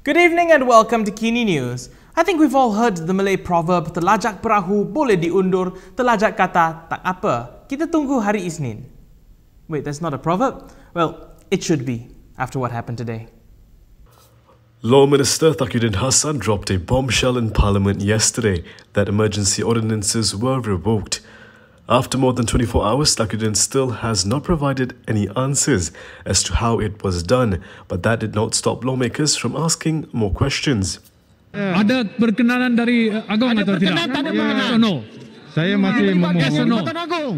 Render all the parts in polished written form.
Good evening and welcome to KiniNews. I think we've all heard the Malay proverb, telajak perahu boleh diundur, telajak kata tak apa. Kita tunggu hari Isnin. Wait, that's not a proverb? Well, it should be, after what happened today. Law Minister Takiyuddin Hassan dropped a bombshell in Parliament yesterday that emergency ordinances were revoked. After more than 24 hours, Takiyuddin still has not provided any answers as to how it was done, but that did not stop lawmakers from asking more questions. Ada perkenanan dari Agong atau tidak? Tak ada perkenanan. Yes or no? Saya masih memohon. Yes or no? Agong.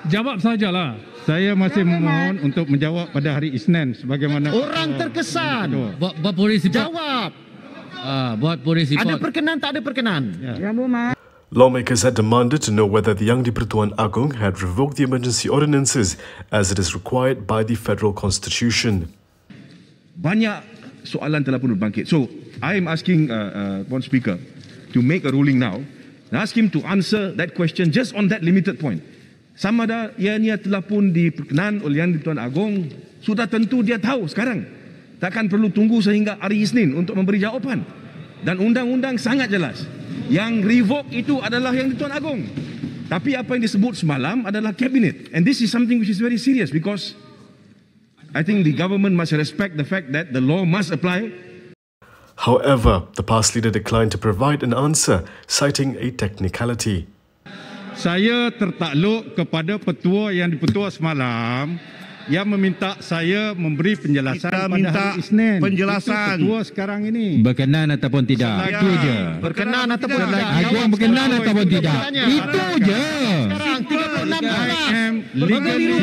Jawab sajalah. Saya masih memohon untuk menjawab pada hari Isnin sebagaimana orang terkesan. Buat polis report. Jawab. Buat polis report. Ada perkenan tak ada perkenan? Ya. Lawmakers had demanded to know whether the young di-Pertuan Agong had revoked the emergency ordinances as it is required by the federal constitution. Banyak soalan telah pun berbangkit. So, I am asking Puan Speaker to make a ruling now and ask him to answer that question just on that limited point. Sama ada ianya telah pun diperkenan oleh yang di-Pertuan Agong, sudah tentu dia tahu sekarang. Takkan perlu tunggu sehingga hari Isnin untuk memberi jawapan. Dan undang-undang sangat jelas. Yang revoke itu adalah yang di-Pertuan Agong. Tapi apa yang disebut semalam adalah cabinet. And this is something which is very serious because I think the government must respect the fact that the law must apply. However, the past leader declined to provide an answer, citing a technicality. Saya tertakluk kepada petua yang dipetua semalam yang meminta saya memberi penjelasan kita pada hari Isnin. Penjelasan. Itu petua sekarang ini. Berkenan ataupun tidak. Itu je. Berkenan ataupun tidak. Agong berkenan ataupun tidak. Itu je. Sekarang 36 I am legally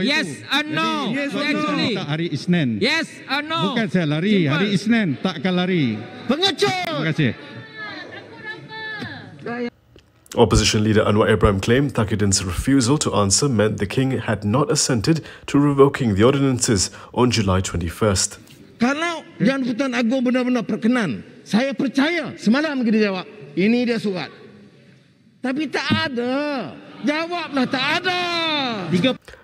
Yes or no? Actually. hari Isnin. Yes or no? Bukan saya lari. Hari Isnin takkan lari. Pengecut. Terima kasih. Opposition leader Anwar Ibrahim claimed Takiyuddin's refusal to answer meant the king had not assented to revoking the ordinances on July 21st. Kalau Yang di-Pertuan Agong benar-benar perkenan, saya percaya semalam dia jawab. Ini dia surat. Tapi tak ada. Jawablah tak ada.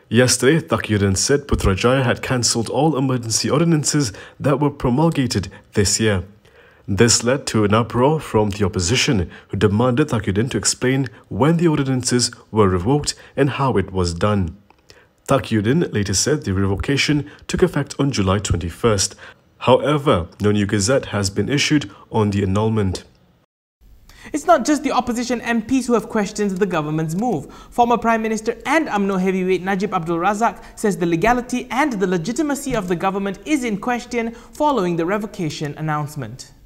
Yesterday, Takiyuddin said Putrajaya had cancelled all emergency ordinances that were promulgated this year. This led to an uproar from the opposition, who demanded Takiyuddin to explain when the ordinances were revoked and how it was done. Takiyuddin later said the revocation took effect on July 21st. However, no new gazette has been issued on the annulment. It's not just the opposition MPs who have questioned the government's move. Former Prime Minister and UMNO heavyweight Najib Abdul Razak says the legality and the legitimacy of the government is in question following the revocation announcement.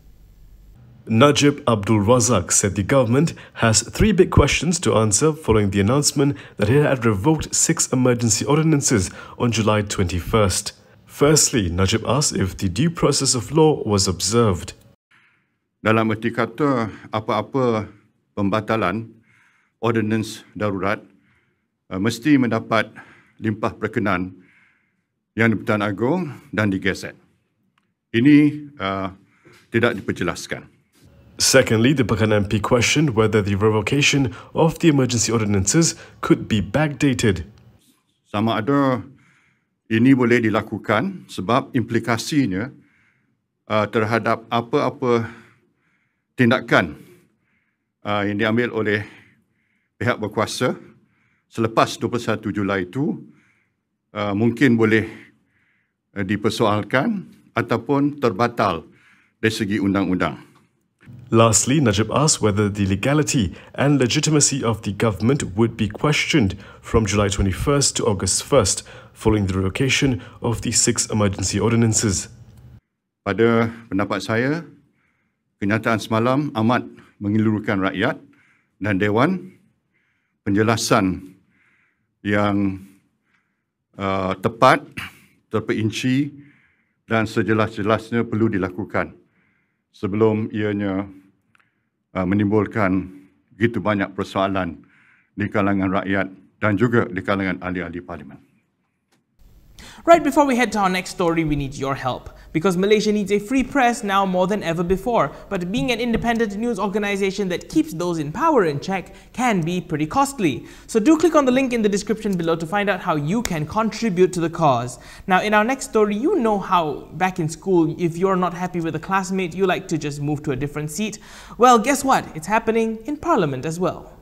Najib Abdul Razak said the government has three big questions to answer following the announcement that it had revoked 6 emergency ordinances on July 21st. Firstly, Najib asked if the due process of law was observed. Dalam erti kata apa-apa pembatalan ordinance darurat mesti mendapat limpah perkenan yang di-Pertuan Agong dan digeset. Ini tidak diperjelaskan. Secondly, the Pekan MP questioned whether the revocation of the emergency ordinances could be backdated. Sama ada ini boleh dilakukan sebab implikasinya terhadap apa-apa tindakan yang diambil oleh pihak berkuasa selepas 21 Julai itu mungkin boleh dipersoalkan ataupun terbatal dari segi undang-undang. Lastly, Najib asked whether the legality and legitimacy of the government would be questioned from July 21st to August 1st following the revocation of the 6 emergency ordinances. Pada pendapat saya, kenyataan semalam amat mengelurukan rakyat dan Dewan. Penjelasan yang tepat, terperinci dan sejelas-jelasnya perlu dilakukan sebelum ianya menimbulkan begitu banyak persoalan di kalangan rakyat dan juga di kalangan ahli-ahli parlimen. Right before we head to our next story, we need your help. Because Malaysia needs a free press now more than ever before. But being an independent news organization that keeps those in power in check can be pretty costly. So do click on the link in the description below to find out how you can contribute to the cause. Now, in our next story, you know how back in school, if you're not happy with a classmate, you like to just move to a different seat. Well, guess what? It's happening in Parliament as well.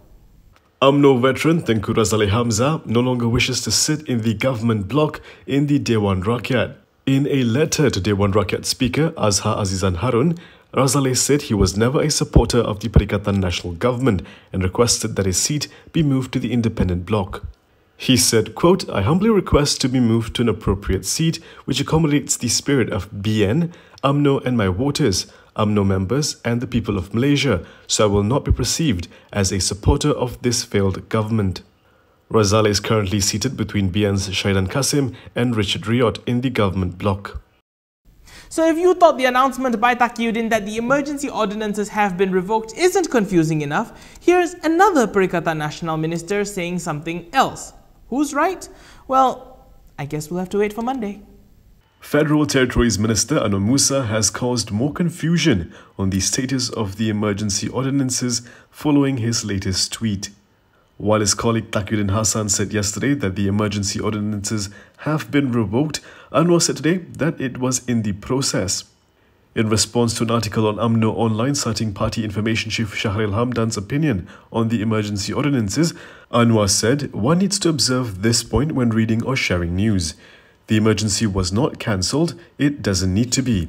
UMNO veteran Tengku Razaleigh Hamzah no longer wishes to sit in the government bloc in the Dewan Rakyat. In a letter to Dewan Rakyat Speaker Azhar Azizan Harun, Razaleigh said he was never a supporter of the Perikatan National Government and requested that his seat be moved to the independent bloc. He said, quote, "I humbly request to be moved to an appropriate seat which accommodates the spirit of BN, UMNO and my voters, UMNO members and the people of Malaysia, so I will not be perceived as a supporter of this failed government." Razaleigh is currently seated between BN's Shaidan Kasim and Richard Riot in the government bloc. So if you thought the announcement by Takiyuddin that the emergency ordinances have been revoked isn't confusing enough, here's another Perikatan Nasional minister saying something else. Who's right? Well, I guess we'll have to wait for Monday. Federal Territories Minister Anwar Musa has caused more confusion on the status of the emergency ordinances following his latest tweet. While his colleague Takiyuddin Hassan said yesterday that the emergency ordinances have been revoked, Anwar said today that it was in the process. In response to an article on UMNO Online citing Party Information Chief Shahril Hamdan's opinion on the emergency ordinances, Anwar said one needs to observe this point when reading or sharing news. The emergency was not cancelled, it doesn't need to be.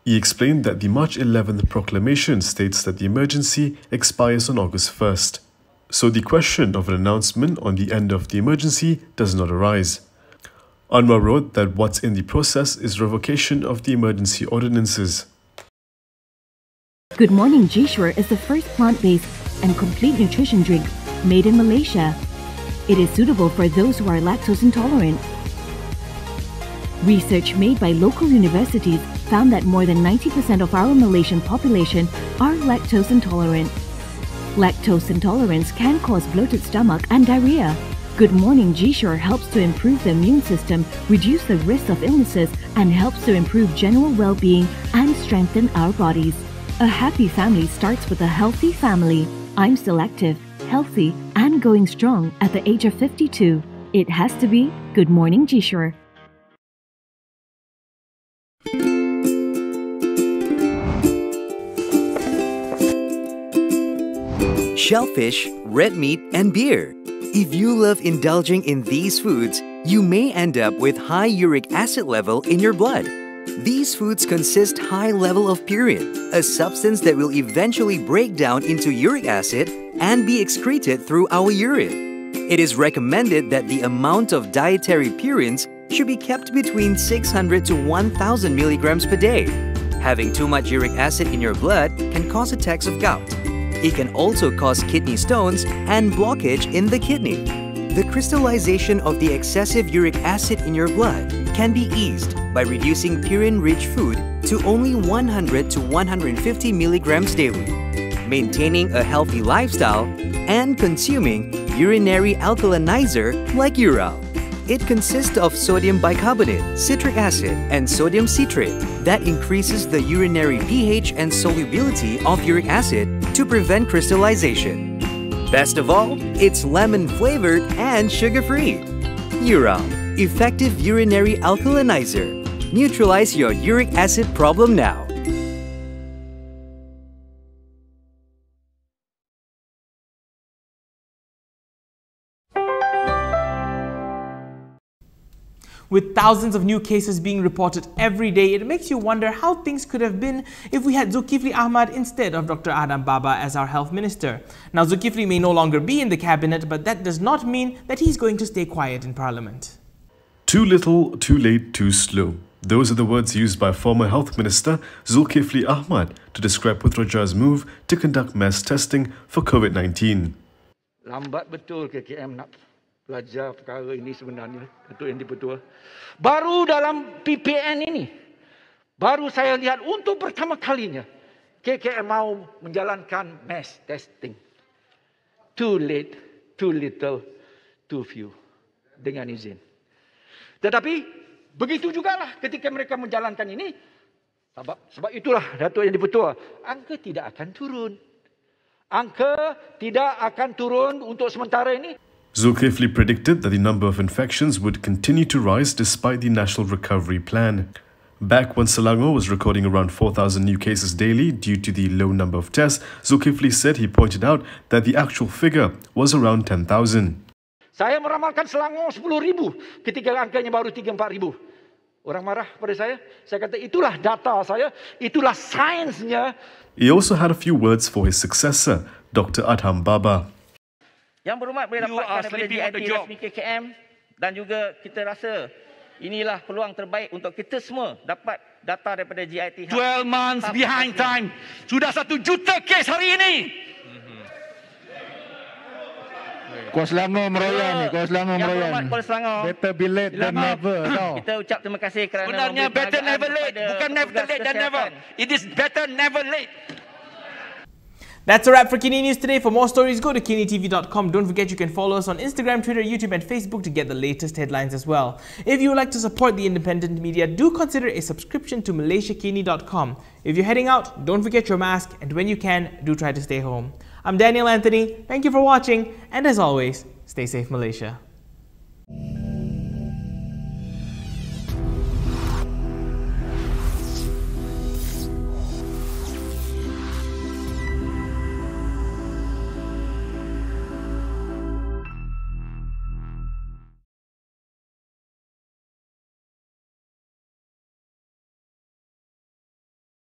He explained that the March 11th proclamation states that the emergency expires on August 1st. So the question of an announcement on the end of the emergency does not arise. Anwar wrote that what's in the process is revocation of the emergency ordinances. Good Morning G-Sure is the first plant-based and complete nutrition drink made in Malaysia. It is suitable for those who are lactose intolerant. Research made by local universities found that more than 90% of our Malaysian population are lactose intolerant. Lactose intolerance can cause bloated stomach and diarrhea. Good Morning G-Sure helps to improve the immune system, reduce the risk of illnesses, and helps to improve general well-being and strengthen our bodies. A happy family starts with a healthy family. I'm still active, healthy, and going strong at the age of 52. It has to be Good Morning G-Sure. Shellfish, red meat, and beer. If you love indulging in these foods, you may end up with high uric acid level in your blood. These foods consist high level of purine, a substance that will eventually break down into uric acid and be excreted through our urine. It is recommended that the amount of dietary purines should be kept between 600 to 1000 milligrams per day. Having too much uric acid in your blood can cause attacks of gout. It can also cause kidney stones and blockage in the kidney. The crystallization of the excessive uric acid in your blood can be eased by reducing purine-rich food to only 100 to 150 milligrams daily, maintaining a healthy lifestyle, and consuming urinary alkalinizer like Ural. It consists of sodium bicarbonate, citric acid, and sodium citrate that increases the urinary pH and solubility of uric acid to prevent crystallization. Best of all, it's lemon-flavored and sugar-free. Ural, effective urinary alkalinizer. Neutralize your uric acid problem now. With thousands of new cases being reported every day, it makes you wonder how things could have been if we had Zulkifli Ahmad instead of Dr. Adam Baba as our health minister. Now, Zulkifli may no longer be in the cabinet, but that does not mean that he's going to stay quiet in parliament. Too little, too late, too slow. Those are the words used by former Health Minister Zulkifli Ahmad to describe Putrajaya's move to conduct mass testing for COVID-19. Lambat betul KKM nak belajar perkara ini sebenarnya, Datuk Yang di-Pertua. Baru dalam PPN ini, baru saya lihat untuk pertama kalinya KKM mau menjalankan mass testing. Too late, too little, too few. Dengan izin. Tetapi Begitu jugalah ketika mereka menjalankan ini. Sebab itulah Datuk Yang di-Pertua, angka tidak akan turun. Angka tidak akan turun untuk sementara ini. Zulkifli predicted that the number of infections would continue to rise despite the National Recovery Plan. Back when Selangor was recording around 4,000 new cases daily due to the low number of tests, Zulkifli said he pointed out that the actual figure was around 10,000. Saya meramalkan Selangor 10,000 ketika angkanya baru 3-4,000. Orang marah pada saya kata itulah data saya, itulah sainsnya. He also had a few words for his successor, Dr. Adham Baba. Yang berhormat boleh dapatkan daripada GIT resmi KKM dan juga kita rasa inilah peluang terbaik untuk kita semua dapat data daripada GIT. 12 months behind time. Sudah 1 juta kes hari ini. Kuala Selangor merayan ni, Kuala Selangor merayan. Kuala Selangor. Better be late than never. Kita ucap terima kasih kerana sebenarnya better never late, bukan never late than never. It is better never late. That's a wrap for Kini News today. For more stories, go to kinitv.com. Don't forget you can follow us on Instagram, Twitter, YouTube and Facebook to get the latest headlines as well. If you would like to support the independent media, do consider a subscription to malaysiakini.com. If you're heading out, don't forget your mask, and when you can, do try to stay home. I'm Daniel Anthony. Thank you for watching, and as always, stay safe, Malaysia.